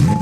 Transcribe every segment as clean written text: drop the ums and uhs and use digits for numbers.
Hey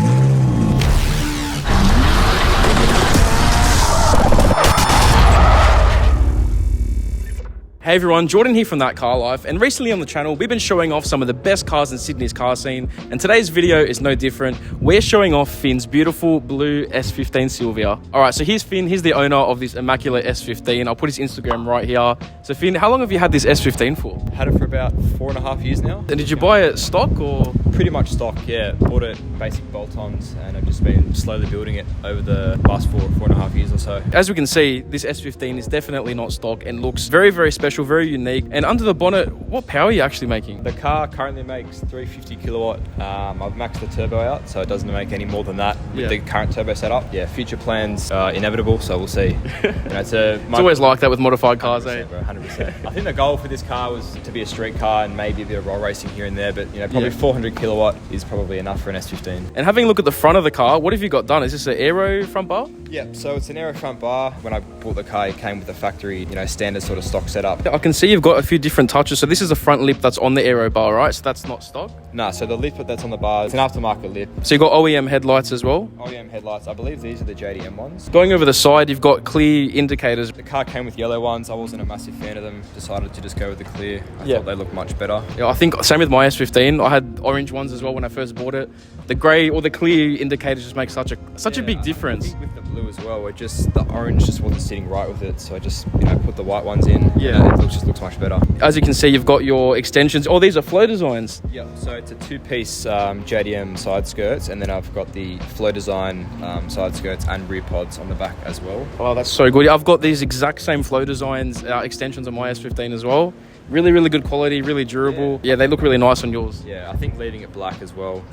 everyone, Jordan here from ThatCarLife, and recently on the channel we've been showing off some of the best cars in Sydney's car scene, and today's video is no different. We're showing off Finn's beautiful blue S15 Silvia. Alright, so here's Finn, he's the owner of this immaculate S15. I'll put his Instagram right here. So Finn, how long have you had this S15 for? Had it for about 4.5 years now. And did you buy it stock or? Pretty much stock, yeah. Bought it basic bolt-ons and I've just been slowly building it over the last 4.5 years or so. As we can see, this S15 is definitely not stock and looks very, very special, very unique. And under the bonnet, what power are you actually making? The car currently makes 350 kilowatt. I've maxed the turbo out, so it doesn't make any more than that with the current turbo setup. Yeah, future plans are inevitable, so we'll see. It's always like that with modified cars, 100%, bro, 100%. I think the goal for this car was to be a street car and maybe a bit of roll racing here and there, but probably 400 kilowatt is probably enough for an S15. And having a look at the front of the car, what have you got done? Is this an aero front bar? Yeah, so it's an aero front bar. When I bought the car, it came with a factory, standard sort of stock setup. I can see you've got a few different touches. So this is a front lip that's on the aero bar, right? So that's not stock? No, so the lip that's on the bar, it's an aftermarket lip. So you've got OEM headlights as well? OEM headlights. I believe these are the JDM ones. Going over the side, you've got clear indicators. The car came with yellow ones. I wasn't a massive fan of them. Decided to just go with the clear. I thought they looked much better. Yeah, I think same with my S15. I had orange ones as well when I first bought it. The grey or the clear indicators just make such a big difference. I think with the blue as well, the orange just wasn't sitting right with it, so I just put the white ones in. Yeah, it just looks much better. As you can see, you've got your extensions. Oh, these are flow designs. Yeah, so it's a two-piece JDM side skirts, and then I've got the flow design side skirts and rear pods on the back as well. Oh, that's so good. I've got these exact same flow designs extensions on my S15 as well. Really, really good quality, really durable. Yeah, they look really nice on yours. Yeah, I think leaving it black as well,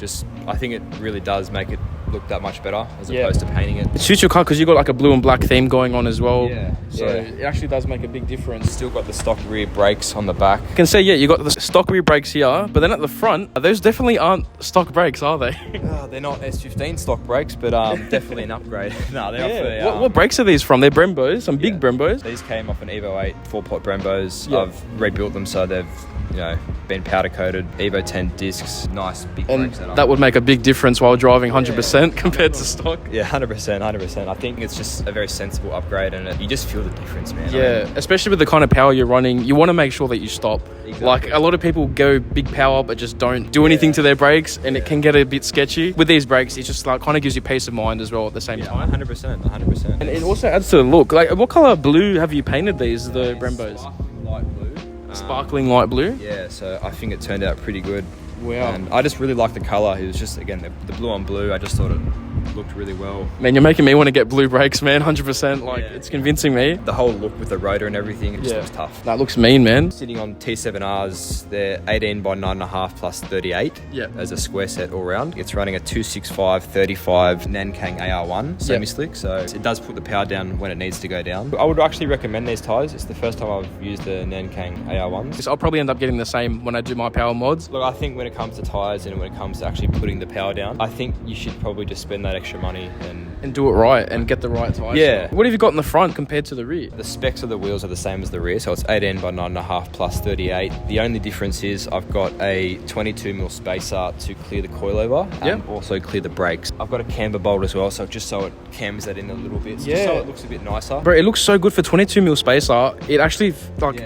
I think it really does make it look that much better as opposed to painting it. It suits your car because you've got like a blue and black theme going on as well. Yeah. So it actually does make a big difference. Still got the stock rear brakes on the back. You can see, you got the stock rear brakes here, but then at the front, those definitely aren't stock brakes, are they? They're not S15 stock brakes, but definitely an upgrade. No, they're off the... What brakes are these from? They're Brembos, some big Brembos. These came off an Evo 8 4-pot Brembos. Yeah. I've rebuilt them so they've been powder coated. Evo 10 discs, nice big brake setup. That would make a big difference while driving 100% compared to stock. Yeah, 100%. I think it's just a very sensible upgrade, and you just feel the difference, man. Yeah, especially with the kind of power you're running, you want to make sure that you stop. Exactly. Like a lot of people go big power but just don't do anything to their brakes, and it can get a bit sketchy. With these brakes, it just kind of gives you peace of mind as well at the same time. 100%. And it also adds to the look. Like, what color blue have you painted these, the Brembos? Light blue. Sparkling light blue? Yeah, so I think it turned out pretty good. Wow. And I just really like the colour. It was just, again, the blue on blue, I just thought it looked really well. Man, you're making me want to get blue brakes, man, 100%. It's convincing me. The whole look with the rotor and everything, it just looks tough. That looks mean, man. Sitting on T7Rs, they're 18 by 9.5 plus 38 as a square set all round. It's running a 265/35 Nankang AR1 semi-slick, so it does put the power down when it needs to go down. I would actually recommend these tyres. It's the first time I've used the Nankang AR1s. I'll probably end up getting the same when I do my power mods. Look, I think when it comes to tyres and when it comes to actually putting the power down, I think you should probably just spend that extra money and do it right and get the right tyres. Yeah. What have you got in the front compared to the rear? The specs of the wheels are the same as the rear, so it's 18 by 9.5 plus 38. The only difference is I've got a 22mm spacer to clear the coilover and also clear the brakes. I've got a camber bolt as well, so it cams that in a little bit, so it looks a bit nicer. Bro, it looks so good for 22mm spacer. It actually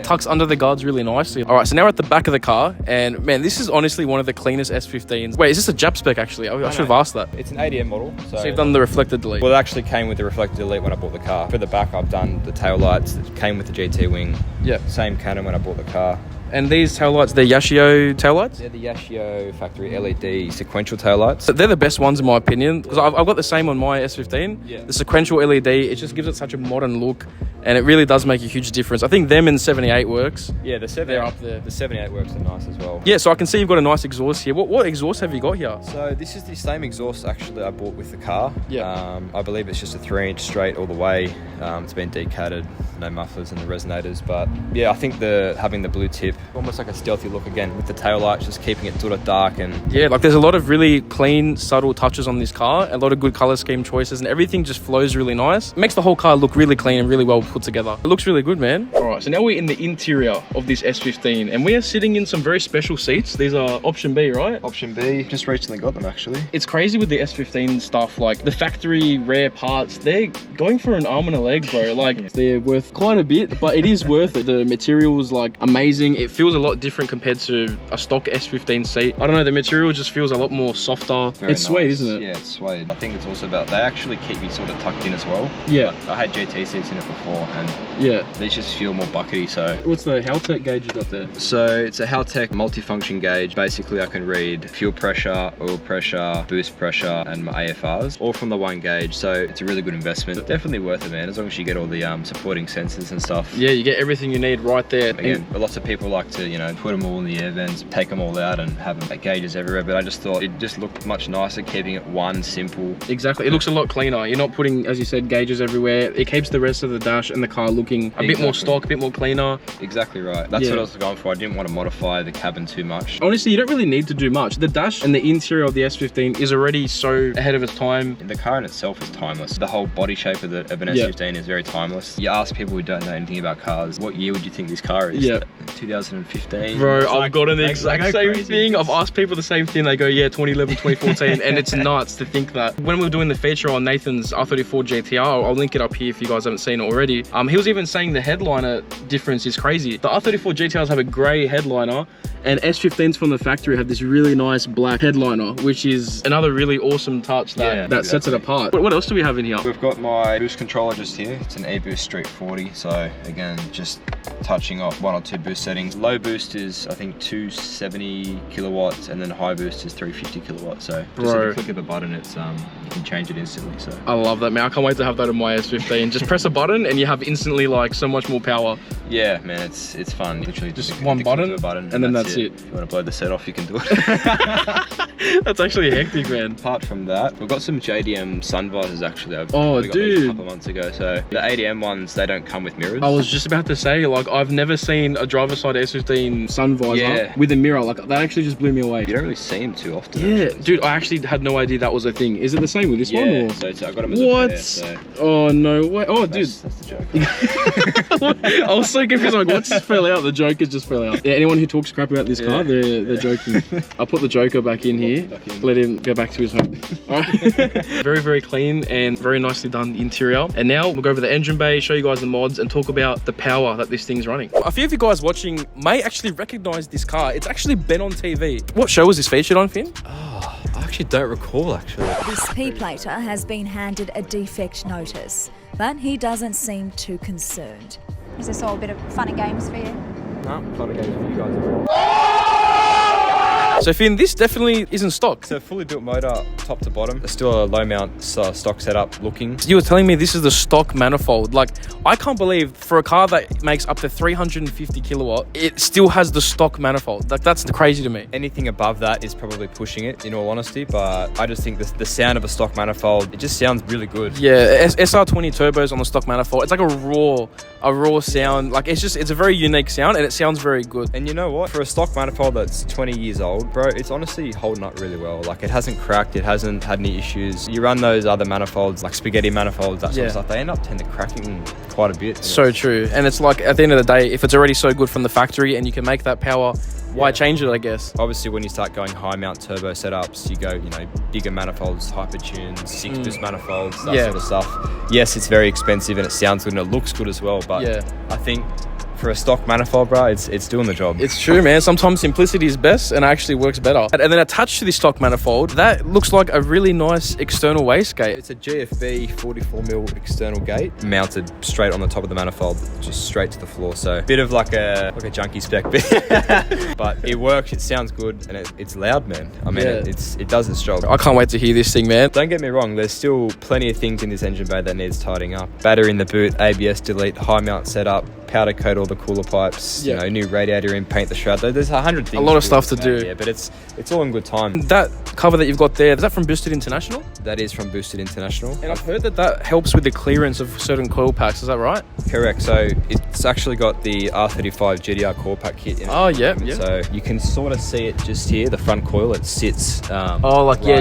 tucks under the guards really nicely. All right, so now we're at the back of the car, and man, this is honestly one of the cleanest S15s. Wait, is this a Jap spec actually? I should have asked that. It's an ADM model. So you've done the reflector delete? Well, it actually came with the reflector delete when I bought the car. For the back, I've done the tail lights that came with the GT wing. Yeah. Same Canon when I bought the car. And these taillights, they're Yashio taillights? They're the Yashio factory LED sequential taillights. They're the best ones in my opinion, because I've got the same on my S15. Yeah. The sequential LED, it just gives it such a modern look, and it really does make a huge difference. I think them in 78 works. Yeah, they're up there. The 78 works are nice as well. Yeah, so I can see you've got a nice exhaust here. What exhaust have you got here? So this is the same exhaust actually I bought with the car. Yeah. I believe it's just a 3-inch straight all the way. It's been decatted, no mufflers and the resonators, but yeah, I think having the blue tip shape, almost like a stealthy look again with the tail lights, just keeping it sort of dark. And yeah, like there's a lot of really clean, subtle touches on this car, a lot of good color scheme choices, and everything just flows really nice. It makes the whole car look really clean and really well put together. It looks really good, man. All right, so now we're in the interior of this S15 and we are sitting in some very special seats. These are option B, right? Option B, just recently got them actually. It's crazy with the S15 stuff, like the factory rare parts, they're going for an arm and a leg, bro. Like they're worth quite a bit, but it is worth it. The material's like amazing. It feels a lot different compared to a stock S15 seat. I don't know, the material just feels a lot more softer. It's suede, isn't it? Yeah, it's suede. I think it's also about, they actually keep me sort of tucked in as well. Yeah. I had GT seats in it before and yeah, these just feel more buckety. So what's the Haltech gauge you got there? So it's a Haltech multifunction gauge. Basically I can read fuel pressure, oil pressure, boost pressure and my AFRs all from the one gauge. So it's a really good investment. Definitely worth it, man, as long as you get all the supporting sensors and stuff. Yeah, you get everything you need right there. Again, lots of people like to, you know, put them all in the air vents, take them all out and have them gauges everywhere, but I just thought it just looked much nicer keeping it one simple. Exactly, it looks a lot cleaner. You're not putting, as you said, gauges everywhere. It keeps the rest of the dash and the car looking a bit more stock, a bit more cleaner. Exactly right. That's what I was going for. I didn't want to modify the cabin too much. Honestly, you don't really need to do much. The dash and the interior of the S15 is already so ahead of its time. The car in itself is timeless. The whole body shape of an S15 is very timeless. You ask people who don't know anything about cars, what year would you think this car is? Yeah. 2015. Bro, I've got an exact same thing. I've asked people the same thing. They go, yeah, 2011, 2014. And it's nuts to think that. When we were doing the feature on Nathan's R34 GTR, I'll link it up here if you guys haven't seen it already. He was even saying the headliner difference is crazy. The R34 GTRs have a grey headliner and S15s from the factory have this really nice black headliner, which is another really awesome touch that sets it apart. What else do we have in here? We've got my boost controller just here. It's an E-Boost Street 40. So again, just touching off one or two boost settings. Low boost is I think 270 kilowatts and then high boost is 350 kilowatts. So just at the click of a button, it's you can change it instantly. So I love that, man. I can't wait to have that in my S15. Just press a button and you have instantly like so much more power. Yeah, man, it's fun. Literally just one button and then that's it. If you want to blow the set off, you can do it. That's actually hectic, man. Apart from that, we've got some JDM sun visors actually. I've got these a couple of months ago. So the ADM ones, they don't come with mirrors. I was just about to say, like, I've never seen a driver's side S15 sun visor with a mirror. Like, that actually just blew me away. You don't really see them too often. Yeah, actually. Dude, I actually had no idea that was a thing. Is it the same with this one? Or? So I got them as a pair, so. Oh, no way. Oh, dude. That's the joke. I was so confused. Like, what just fell out? The Joker just fell out. Yeah, anyone who talks crap about this car, they're joking. I'll put the Joker back in here. Let him go back to his home. All right. Very, very clean and very nicely done interior. And now we'll go over the engine bay, show you guys the mods, and talk about the power that this thing's running. A few of you guys watching may actually recognize this car. It's actually been on TV. What show was this featured on, Finn? Oh, I actually don't recall, actually. This P-plater has been handed a defect notice, but he doesn't seem too concerned. Is this all a bit of fun and games for you? No, fun and games for you guys. So Finn, this definitely isn't stock. It's a fully built motor, top to bottom. It's still a low mount stock setup looking. You were telling me this is the stock manifold. Like, I can't believe for a car that makes up to 350 kilowatt, it still has the stock manifold. Like, that's crazy to me. Anything above that is probably pushing it, in all honesty, but I just think the sound of a stock manifold, it just sounds really good. Yeah, SR20 turbos on the stock manifold. It's like a raw sound. Like, it's a very unique sound and it sounds very good. And you know what? For a stock manifold that's 20 years old, bro, it's honestly holding up really well. Like, it hasn't cracked, it hasn't had any issues. You run those other manifolds, like spaghetti manifolds, that sort of stuff, they end up cracking quite a bit. So true. And it's like, at the end of the day, if it's already so good from the factory and you can make that power, why change it, I guess? Obviously, when you start going high mount turbo setups, you go, you know, bigger manifolds, hypertunes, 6-boost manifolds, that sort of stuff. Yes, it's very expensive and it sounds good and it looks good as well, but I think for a stock manifold, bro, it's doing the job. It's true, man. Sometimes simplicity is best and actually works better. And then attached to this stock manifold, that looks like a really nice external wastegate. It's a GFB 44mm external gate mounted straight on the top of the manifold, just straight to the floor. So a bit of like a junkie spec bit, but it works. It sounds good and it's loud, man. I mean, it does its job. I can't wait to hear this thing, man. Don't get me wrong. There's still plenty of things in this engine bay that needs tidying up. Battery in the boot, ABS delete, high mount setup. powder coat all the cooler pipes, Yeah. you know, new radiator in, paint the shroud. There's 100 things. A lot of stuff to do. Yeah, but it's all in good time. That cover that you've got there, is that from Boosted International? That is from Boosted International. And I've heard that helps with the clearance of certain coil packs, is that right? Correct. So it's actually got the R35 GDR core pack kit in it. Oh, yeah. So you can sort of see it just here, the front coil. It sits.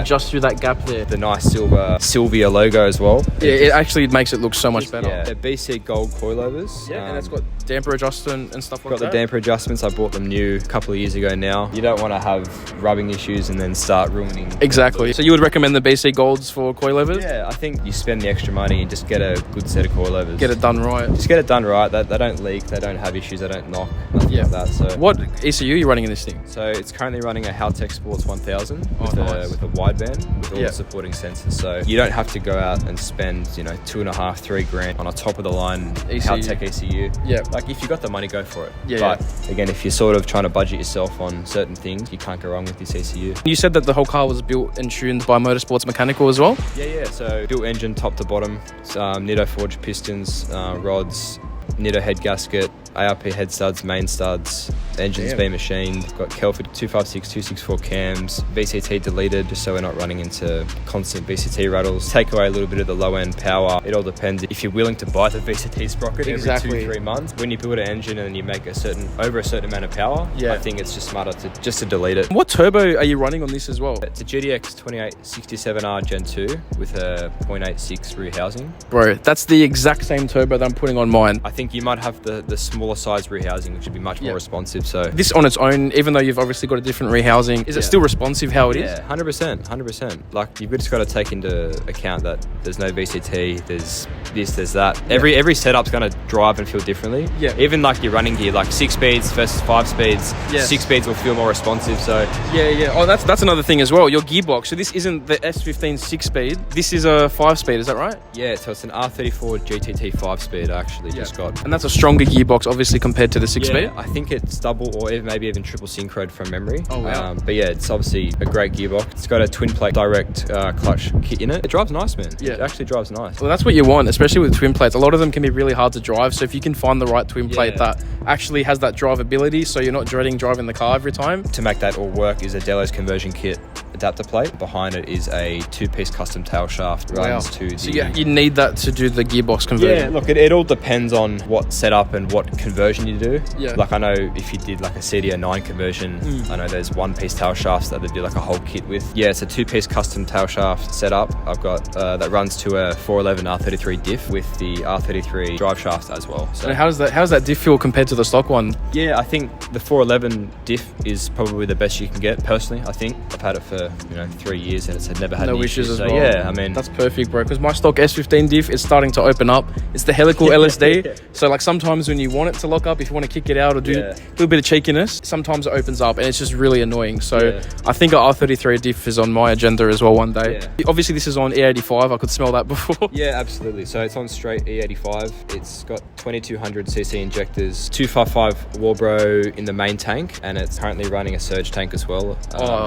Just through that gap there. The nice silver Silvia logo as well. Yeah, it actually makes it look so much better. Yeah, they're BC gold coilovers. Yeah, and it's got damper adjustment and stuff like got that. the damper adjustments. I bought them new a couple of years ago now. You don't want to have rubbing issues and then start ruining. Exactly. So you would recommend the BC golds for coilovers? Yeah, I think you spend the extra money and just get a good set of coilovers. Get it done right. Just get it done right. They don't leak. They don't have issues. They don't knock. Nothing like that. So what ECU are you running in this thing? So it's currently running a Haltech Sports 1000 with a wideband with all the supporting sensors. So you don't have to go out and spend, you know, $2.5-3 grand on a top of the line Haltech ECU. Yeah. Like if you got the money, go for it. Yeah. But again, if you're sort of trying to budget yourself on certain things, you can't go wrong with this ECU. You said that the whole car was built and tuned by Motorsports Mechanical as well? Yeah. So built engine top to bottom, Nitto forged pistons, rods, Nitto head gasket, ARP head studs, main studs. The engine's been machined. Got Kelford 256, 264 cams. VCT deleted just so we're not running into constant VCT rattles. Take away a little bit of the low end power. It all depends if you're willing to buy the VCT sprocket every 2-3 months. When you build an engine and you make over a certain amount of power, I think it's just smarter to delete it. What turbo are you running on this as well? It's a GDX 2867R Gen 2 with a 0.86 rear housing. Bro, that's the exact same turbo that I'm putting on mine. I think you might have the smaller size rear housing, which would be much more responsive. So this on its own, even though you've obviously got a different rear housing, is it still responsive how it is? Yeah, 100%. Like you've just got to take into account that there's no VCT, there's this, there's that. Every setup's going to drive and feel differently. Yeah. Even like your running gear, like 6 speeds versus 5 speeds. 6 speeds will feel more responsive. So yeah. Oh, that's another thing as well. Your gearbox. So this isn't the S15 6-speed. This is a 5-speed. Is that right? Yeah. So it's an R34 GTT 5-speed. I actually just got, and that's a stronger gearbox, obviously, compared to the 6-speed. Yeah, I think it's double or maybe even triple synchroed from memory. Oh wow. But yeah, it's obviously a great gearbox. It's got a twin plate direct clutch kit in it. It drives nice, man. Yeah. It actually drives nice. Well, that's what you want, especially with twin plates. A lot of them can be really hard to drive. So if you can find the right twin plate that actually has that drivability, so you're not dreading driving the car every time. To make that all work is a Delos conversion kit adapter plate. Behind it is a 2-piece custom tail shaft. Runs to the... So you need that to do the gearbox conversion. Yeah, look, it all depends on what setup and what conversion you do. Yeah. Like I know if you did like a CDO9 conversion, I know there's 1-piece tail shafts that they do like a whole kit with. Yeah, it's a 2-piece custom tail shaft setup. I've got that runs to a 411 R33 diff with the R33 drive shaft as well. So and how does that diff feel compared to the stock one? Yeah, I think the 411 diff is probably the best you can get personally. I think I've had it for 3 years and it's never had no any issues as so well. Yeah, I mean that's perfect, bro, because my stock S15 diff is starting to open up. It's the helical LSD. So like sometimes when you want it to lock up, if you want to kick it out or do a little bit of cheekiness, sometimes it opens up and it's just really annoying. So I think an R33 diff is on my agenda as well one day. Obviously this is on E85. I could smell that before. Yeah, absolutely. So it's on straight E85. It's got 2200cc injectors, 255 Walbro in the main tank, and it's currently running a surge tank as well.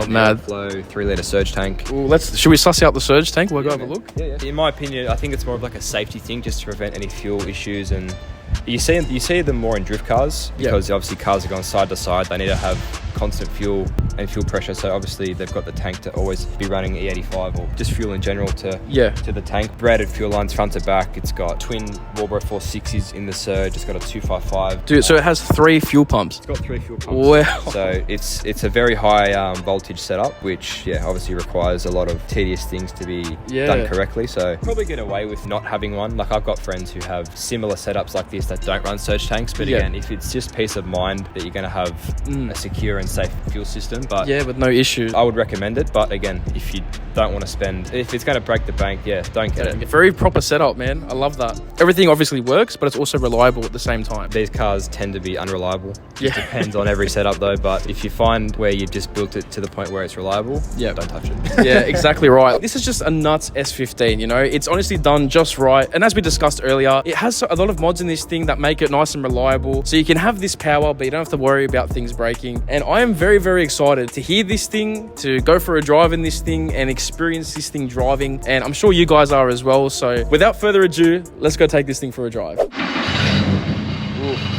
Mad. Flow 3-litre surge tank. Ooh, should we suss out the surge tank? We'll go have a look. Yeah. In my opinion, I think it's more of like a safety thing just to prevent any fuel issues. And you see them more in drift cars because obviously cars are going side to side. They need to have constant fuel and fuel pressure, so obviously they've got the tank to always be running E85 or just fuel in general to the tank. Braided fuel lines front to back. It's got twin Walbro 460s in the surge. It's got a 255. Dude, so it has 3 fuel pumps. It's got 3 fuel pumps. Wow. So it's a very high voltage setup, which obviously requires a lot of tedious things to be done correctly. So probably get away with not having one. Like I've got friends who have similar setups like this that don't run surge tanks, but again, if it's just peace of mind that you're going to have a secure and safe fuel system, but with no issues, I would recommend it. But again, if you don't want to spend, if it's going to break the bank, don't get it. Very proper setup, man. I love that. Everything obviously works, but it's also reliable at the same time. These cars tend to be unreliable. It depends on every setup though, but if you find where you've just built it to the point where it's reliable, don't touch it. Yeah, exactly right. This is just a nuts S15, it's honestly done just right. And as we discussed earlier, it has a lot of mods in this thing that make it nice and reliable. So you can have this power, but you don't have to worry about things breaking. And I am very, very excited to hear this thing, to go for a drive in this thing and experience this thing driving. And I'm sure you guys are as well. So without further ado, let's go take this thing for a drive. Ooh.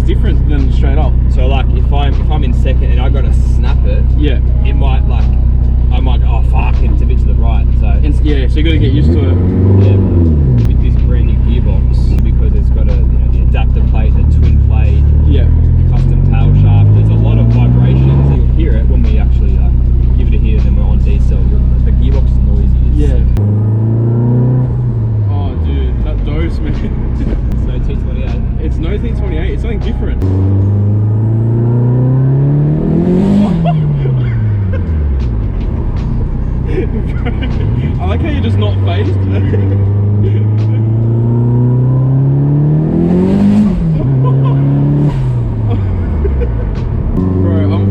different than straight up? So like if I'm in second and I gotta snap it, Yeah. it might like I might go, oh fuck, it's a bit to the right. So Yeah, so you got to get used to it. yeah, with this brand new gearbox, because it's got the adapter plate, the twin plate, Yeah. custom tail shaft. There's a lot of vibrations. You'll hear it when we actually give it a hear, and then we're on diesel. The gearbox is noisy. Yeah. Oh, dude, that dose, man. It's no T28. It's no T28. It's something different. I like how you're just not phased. Bro,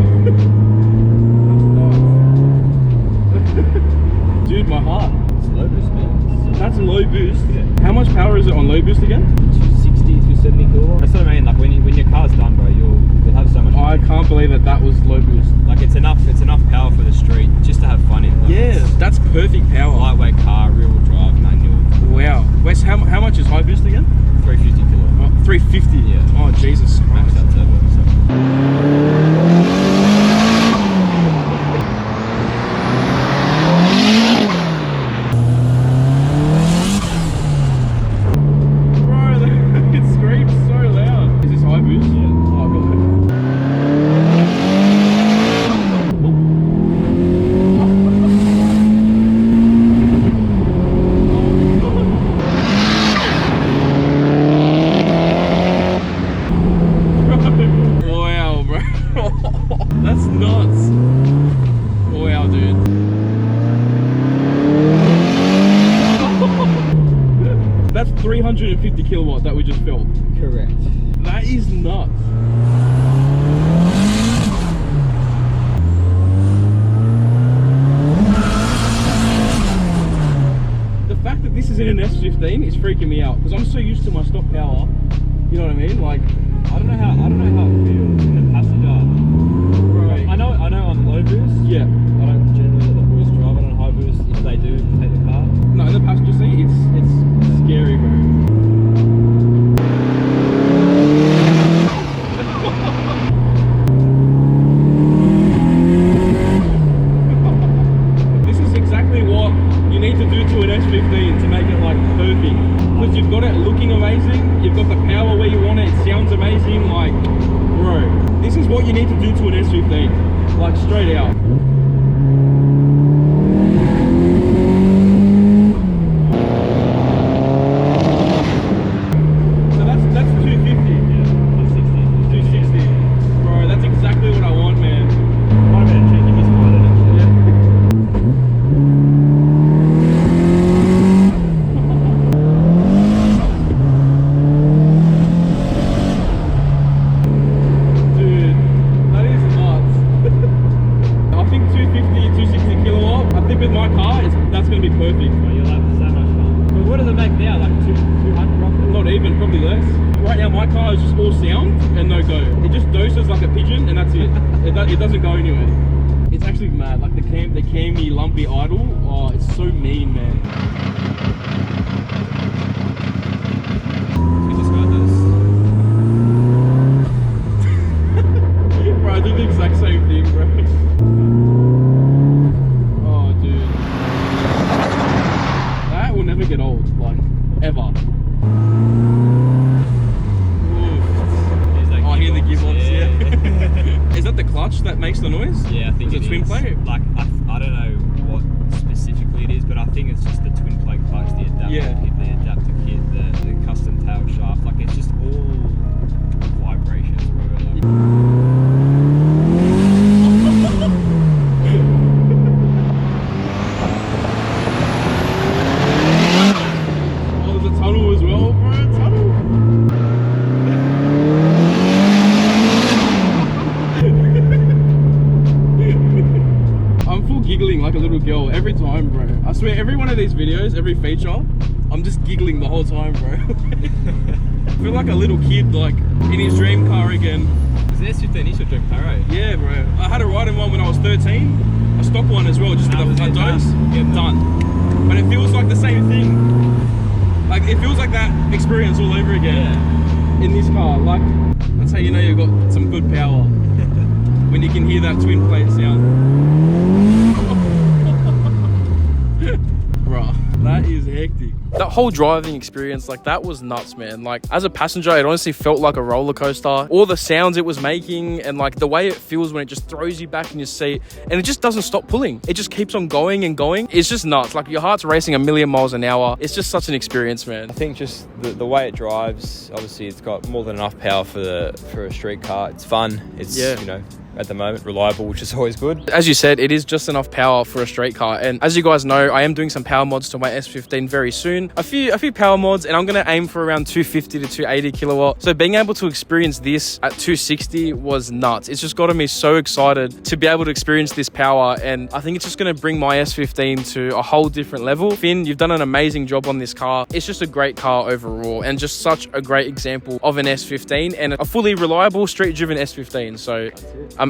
dude, my heart. It's low boost, man. That's a low boost. Yeah. How much power is it on low boost again? 260, 270 kilowatts. That's what I mean. Like when your car's done, bro, you'll have so much. I can't believe that was low boost. Like it's enough power for the street just to have fun in. Like, Yeah, that's perfect power. lightweight car, rear wheel drive, manual. Wow. Wes, how much is high boost again? 350 kilowatts. Oh, 350. Yeah. Oh, Jesus Max Christ. out turbo. So. Bro, it screams so loud. Is this high boost? Yeah. Oh, God. Wow, bro. That's nuts. Wow, dude. That's 350 kilowatt that we just felt. Correct. That is nuts. The fact that this is in an S15 is freaking me out because I'm so used to my stock power. You know what I mean? Like, I don't know how it feels in the passenger. right. I know on low boost. Yeah. I don't generally let the boys drive it on high boost. If they do, take the car. No, in the passenger seat, it's scary, bro. This is exactly what you need to do to an S15 to make it like perfect. Because you've got it looking amazing, you've got the power where you want it, it sounds amazing, like, bro, this is what you need to do to an S15, like straight out. So that's 250. Yeah. 260. 260. Bro, that's exactly what I want, man. Might have been a cheeky misfired actually. Dude, that is nuts. I think 250, 260 kilowatt. I think with my car, that's going to be perfect. Well, you'll have so much fun. But what does it make now? Like 200 roughly? Not even, probably less. Right now, my car is just all sound and no go. It just doses like a pigeon and that's it. It doesn't go anywhere. It's actually mad. Like the camy, lumpy idle. Oh, it's so mean, man. We just got this. Bro, I do the exact same thing, bro. Oh, dude. That will never get old, like, ever. Oh, I hear the gearbox, yeah. Is that the clutch that makes the noise? Yeah, I think Is it twin plate? Like I don't know what specifically it is, but I think it's just the twin plate clutch, the adapter kit, the adapter kit, the custom tail shaft. Like it's just all vibrations, bro. Oh, there's a tunnel as well, bro. Tunnel. I'm full giggling like a little girl every time, bro. I swear, every one of these videos, every feature, I'm just giggling the whole time, bro. I feel like a little kid, like, in his dream car again. Is the S15 is your dream car, eh? Yeah, bro. I had a ride in one when I was 13. A stock one as well, just That with was a it, dose. done. Yeah, done. But it feels like the same thing. Like, it feels like that experience all over again. Yeah. in this car. Like, that's how you know you've got some good power. When you can hear that twin plate sound. Bruh, that is hectic. That whole driving experience, like, that was nuts, man. Like, as a passenger, it honestly felt like a roller coaster. All the sounds it was making and like the way it feels when it just throws you back in your seat and it just doesn't stop pulling. It just keeps on going and going. It's just nuts. Like, your heart's racing a million miles an hour. It's just such an experience, man. I think just the way it drives, obviously it's got more than enough power for a street car. It's fun. It's, you know, at the moment, reliable, which is always good. As you said, it is just enough power for a straight car. And as you guys know, I am doing some power mods to my S15 very soon. A few power mods, and I'm going to aim for around 250 to 280 kilowatt. So being able to experience this at 260 was nuts. It's just gotten me so excited to be able to experience this power. And I think it's just going to bring my S15 to a whole different level. Finn, you've done an amazing job on this car. It's just a great car overall and just such a great example of an S15 and a fully reliable street-driven S15. So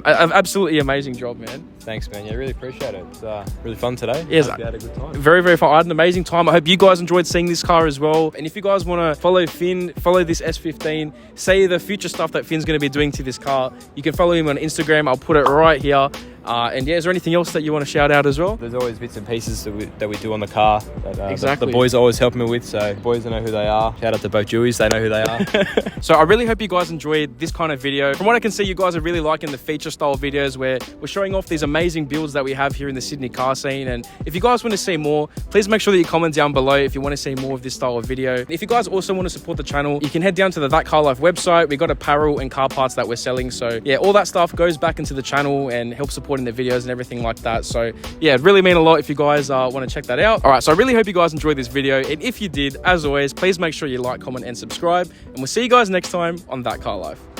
absolutely amazing job, man. Thanks, man. Yeah, really appreciate it. It's really fun today. Yes, hope you had a good time. Very, very fun. I had an amazing time. I hope you guys enjoyed seeing this car as well. And if you guys want to follow Finn, follow this S15, say the future stuff that Finn's going to be doing to this car, you can follow him on Instagram. I'll put it right here. And yeah, is there anything else that you want to shout out as well? There's always bits and pieces that we do on the car that exactly. the boys always help me with, so boys know who they are. Shout out to both Jewies, they know who they are. So I really hope you guys enjoyed this kind of video. From what I can see, you guys are really liking the feature style videos where we're showing off these amazing builds that we have here in the Sydney car scene. And if you guys want to see more, please make sure that you comment down below if you want to see more of this style of video. If you guys also want to support the channel, you can head down to the ThatCarLife website. We got apparel and car parts that we're selling. So yeah, all that stuff goes back into the channel and helps supporting the videos and everything like that. So yeah, it'd really mean a lot if you guys want to check that out. All right, so I really hope you guys enjoyed this video, and if you did, as always, please make sure you like, comment and subscribe, and we'll see you guys next time on That Car Life.